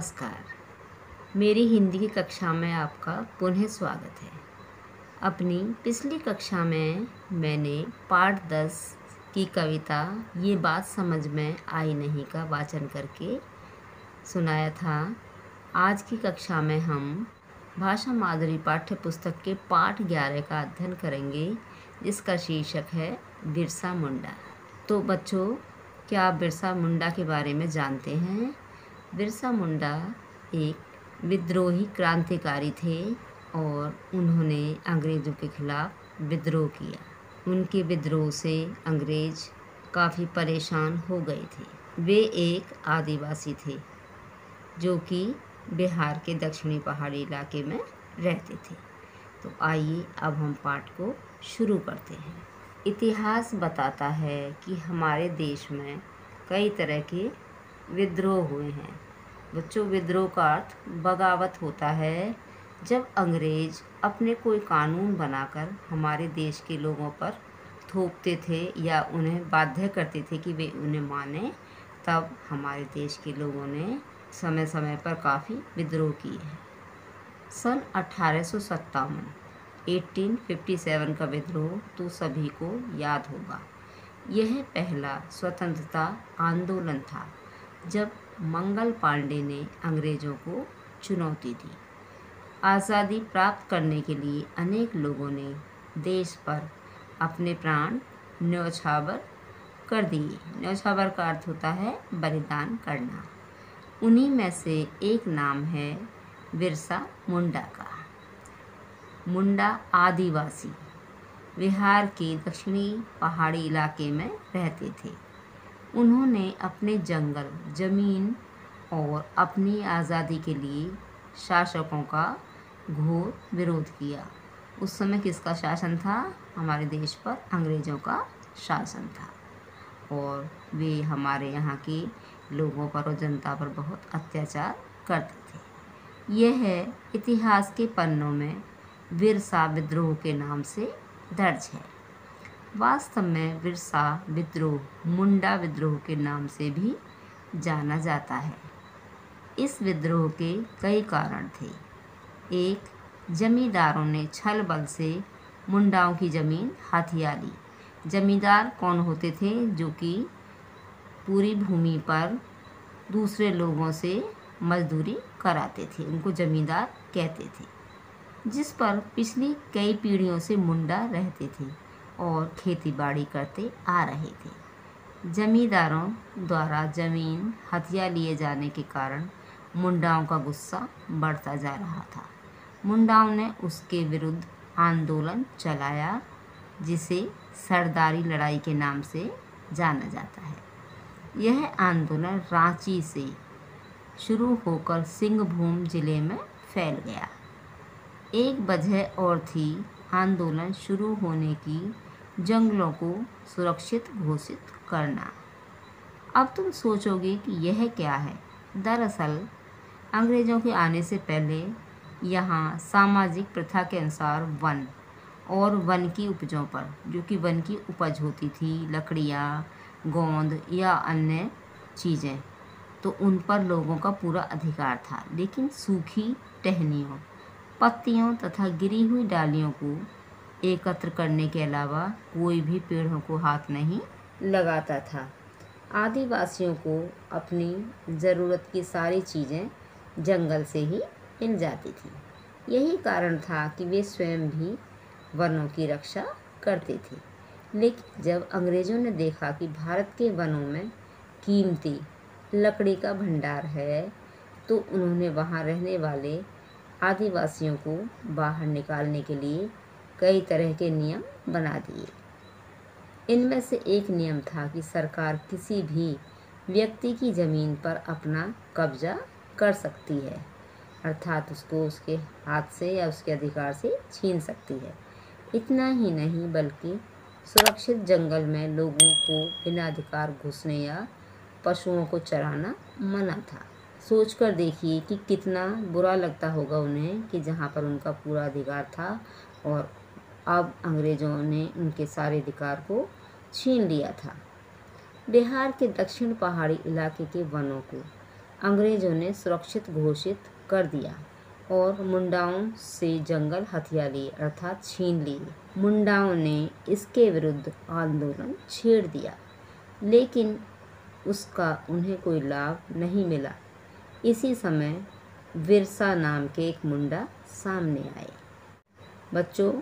नमस्कार। मेरी हिंदी की कक्षा में आपका पुनः स्वागत है। अपनी पिछली कक्षा में मैंने पाठ 10 की कविता ये बात समझ में आई नहीं का वाचन करके सुनाया था। आज की कक्षा में हम भाषा माधुरी पाठ्य पुस्तक के पाठ 11 का अध्ययन करेंगे, जिसका शीर्षक है बिरसा मुंडा। तो बच्चों, क्या आप बिरसा मुंडा के बारे में जानते हैं? बिरसा मुंडा एक विद्रोही क्रांतिकारी थे और उन्होंने अंग्रेज़ों के खिलाफ विद्रोह किया। उनके विद्रोह से अंग्रेज काफ़ी परेशान हो गए थे। वे एक आदिवासी थे जो कि बिहार के दक्षिणी पहाड़ी इलाके में रहते थे। तो आइए अब हम पाठ को शुरू करते हैं। इतिहास बताता है कि हमारे देश में कई तरह के विद्रोह हुए हैं। बच्चों, विद्रोह का अर्थ बगावत होता है। जब अंग्रेज अपने कोई कानून बनाकर हमारे देश के लोगों पर थोपते थे या उन्हें बाध्य करते थे कि वे उन्हें माने, तब हमारे देश के लोगों ने समय समय पर काफ़ी विद्रोह किए हैं। सन 1857 का विद्रोह तो सभी को याद होगा। यह पहला स्वतंत्रता आंदोलन था जब मंगल पांडे ने अंग्रेज़ों को चुनौती दी। आज़ादी प्राप्त करने के लिए अनेक लोगों ने देश पर अपने प्राण न्यौछावर कर दिए। न्यौछावर का अर्थ होता है बलिदान करना। उन्हीं में से एक नाम है बिरसा मुंडा का। मुंडा आदिवासी बिहार के दक्षिणी पहाड़ी इलाके में रहते थे। उन्होंने अपने जंगल, जमीन और अपनी आज़ादी के लिए शासकों का घोर विरोध किया। उस समय किसका शासन था? हमारे देश पर अंग्रेज़ों का शासन था और वे हमारे यहाँ के लोगों पर और जनता पर बहुत अत्याचार करते थे। यह इतिहास के पन्नों में बिरसा विद्रोह के नाम से दर्ज है। वास्तव में बिरसा विद्रोह मुंडा विद्रोह के नाम से भी जाना जाता है। इस विद्रोह के कई कारण थे। एक, जमींदारों ने छल बल से मुंडाओं की ज़मीन हथिया ली। जमींदार कौन होते थे? जो कि पूरी भूमि पर दूसरे लोगों से मजदूरी कराते थे, उनको जमींदार कहते थे, जिस पर पिछली कई पीढ़ियों से मुंडा रहते थे और खेती बाड़ी करते आ रहे थे। जमींदारों द्वारा ज़मीन हथिया लिए जाने के कारण मुंडाओं का गुस्सा बढ़ता जा रहा था। मुंडाओं ने उसके विरुद्ध आंदोलन चलाया, जिसे सरदारी लड़ाई के नाम से जाना जाता है। यह आंदोलन रांची से शुरू होकर सिंहभूम जिले में फैल गया। एक वजह और थी आंदोलन शुरू होने की, जंगलों को सुरक्षित घोषित करना। अब तुम सोचोगे कि यह क्या है? दरअसल अंग्रेज़ों के आने से पहले यहाँ सामाजिक प्रथा के अनुसार वन और वन की उपजों पर, जो कि वन की उपज होती थी, लकड़ियाँ, गोंद या अन्य चीज़ें, तो उन पर लोगों का पूरा अधिकार था। लेकिन सूखी टहनियों, पत्तियों तथा गिरी हुई डालियों को एकत्र करने के अलावा कोई भी पेड़ों को हाथ नहीं लगाता था। आदिवासियों को अपनी ज़रूरत की सारी चीज़ें जंगल से ही मिल जाती थी। यही कारण था कि वे स्वयं भी वनों की रक्षा करते थे। लेकिन जब अंग्रेज़ों ने देखा कि भारत के वनों में कीमती लकड़ी का भंडार है, तो उन्होंने वहाँ रहने वाले आदिवासियों को बाहर निकालने के लिए कई तरह के नियम बना दिए। इनमें से एक नियम था कि सरकार किसी भी व्यक्ति की ज़मीन पर अपना कब्जा कर सकती है, अर्थात उसको उसके हाथ से या उसके अधिकार से छीन सकती है। इतना ही नहीं, बल्कि सुरक्षित जंगल में लोगों को बिना अधिकार घुसने या पशुओं को चराना मना था। सोचकर देखिए कि कितना बुरा लगता होगा उन्हें कि जहाँ पर उनका पूरा अधिकार था और अब अंग्रेज़ों ने उनके सारे अधिकार को छीन लिया था। बिहार के दक्षिण पहाड़ी इलाके के वनों को अंग्रेजों ने सुरक्षित घोषित कर दिया और मुंडाओं से जंगल हथिया लिए अर्थात छीन लिए। मुंडाओं ने इसके विरुद्ध आंदोलन छेड़ दिया, लेकिन उसका उन्हें कोई लाभ नहीं मिला। इसी समय विरसा नाम के एक मुंडा सामने आए। बच्चों,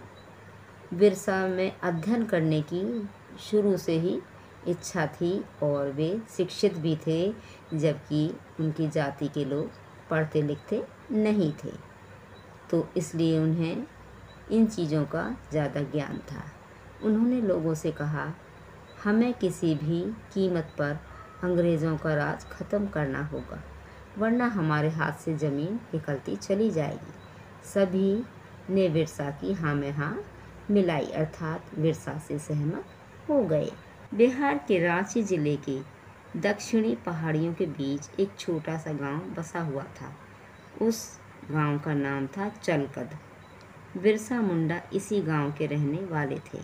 विरसा में अध्ययन करने की शुरू से ही इच्छा थी और वे शिक्षित भी थे, जबकि उनकी जाति के लोग पढ़ते लिखते नहीं थे, तो इसलिए उन्हें इन चीज़ों का ज़्यादा ज्ञान था। उन्होंने लोगों से कहा, हमें किसी भी कीमत पर अंग्रेज़ों का राज ख़त्म करना होगा, वरना हमारे हाथ से ज़मीन निकलती चली जाएगी। सभी ने विरसा की हाँ में हाँ मिलाई अर्थात विरसा से सहमत हो गए। बिहार के रांची जिले के दक्षिणी पहाड़ियों के बीच एक छोटा सा गांव बसा हुआ था। उस गांव का नाम था चलकद। बिरसा मुंडा इसी गांव के रहने वाले थे।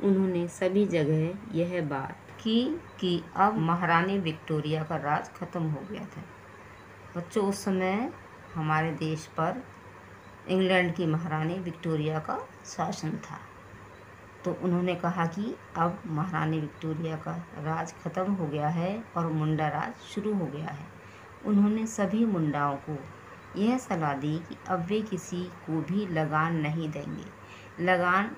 उन्होंने सभी जगह यह बात की कि अब महारानी विक्टोरिया का राज खत्म हो गया था। बच्चों, उस समय हमारे देश पर इंग्लैंड की महारानी विक्टोरिया का शासन था, तो उन्होंने कहा कि अब महारानी विक्टोरिया का राज खत्म हो गया है और मुंडा राज शुरू हो गया है। उन्होंने सभी मुंडाओं को यह सलाह दी कि अब वे किसी को भी लगान नहीं देंगे। लगान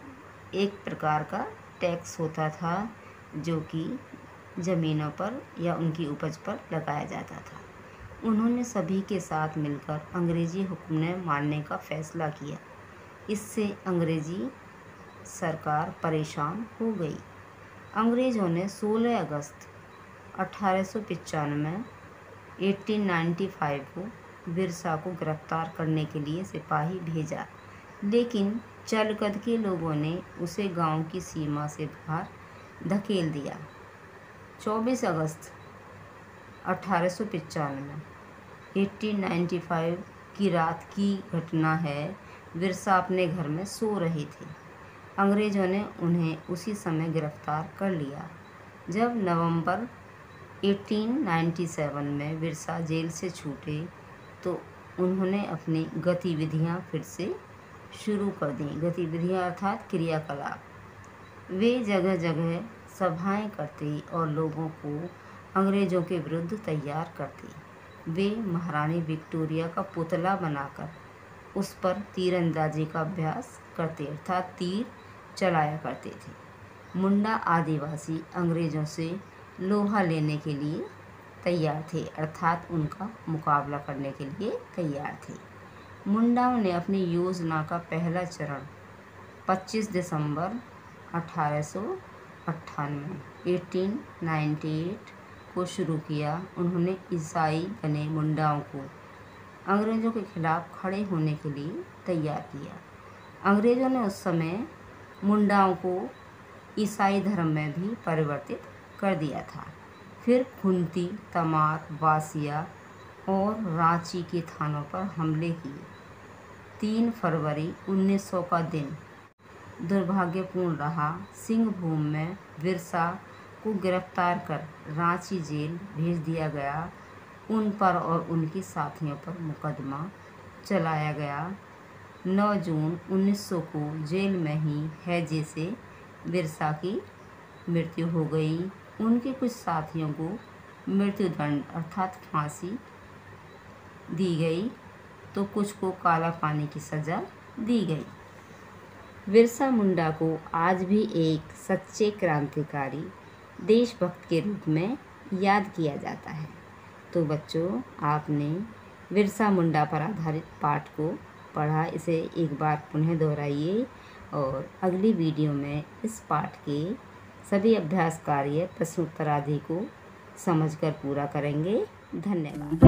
एक प्रकार का टैक्स होता था जो कि ज़मीनों पर या उनकी उपज पर लगाया जाता था। उन्होंने सभी के साथ मिलकर अंग्रेज़ी हुक्म मानने का फैसला किया। इससे अंग्रेज़ी सरकार परेशान हो गई। अंग्रेज़ों ने 16 अगस्त 1895 1895 को बिरसा को गिरफ्तार करने के लिए सिपाही भेजा, लेकिन चलकद के लोगों ने उसे गांव की सीमा से बाहर धकेल दिया। 24 अगस्त 1895 1895 की रात की घटना है। बिरसा अपने घर में सो रहे थे। अंग्रेज़ों ने उन्हें उसी समय गिरफ्तार कर लिया। जब नवंबर 1897 में बिरसा जेल से छूटे तो उन्होंने अपनी गतिविधियां फिर से शुरू कर दी। गतिविधियां अर्थात क्रियाकलाप। वे जगह जगह सभाएं करते और लोगों को अंग्रेज़ों के विरुद्ध तैयार करते। वे महारानी विक्टोरिया का पुतला बनाकर उस पर तीरंदाजी का अभ्यास करते अर्थात तीर चलाया करते थे। मुंडा आदिवासी अंग्रेज़ों से लोहा लेने के लिए तैयार थे अर्थात उनका मुकाबला करने के लिए तैयार थे। मुंडाओं ने अपनी योजना का पहला चरण 25 दिसंबर 1898 को शुरू किया। उन्होंने ईसाई बने मुंडाओं को अंग्रेज़ों के खिलाफ खड़े होने के लिए तैयार किया। अंग्रेज़ों ने उस समय मुंडाओं को ईसाई धर्म में भी परिवर्तित कर दिया था। फिर खुंती, तमार, बासिया और रांची के थानों पर हमले किए। 3 फरवरी 1900 का दिन दुर्भाग्यपूर्ण रहा। सिंहभूम में बिरसा को गिरफ्तार कर रांची जेल भेज दिया गया। उन पर और उनके साथियों पर मुकदमा चलाया गया। 9 जून 1900 को जेल में ही हैजे से बिरसा की मृत्यु हो गई। उनके कुछ साथियों को मृत्युदंड अर्थात फांसी दी गई तो कुछ को काला पानी की सज़ा दी गई। बिरसा मुंडा को आज भी एक सच्चे क्रांतिकारी देशभक्त के रूप में याद किया जाता है। तो बच्चों, आपने बिरसा मुंडा पर आधारित पाठ को पढ़ा। इसे एक बार पुनः दोहराइए और अगली वीडियो में इस पाठ के सभी अभ्यास कार्य प्रश्नोत्तर आदि को समझकर पूरा करेंगे। धन्यवाद।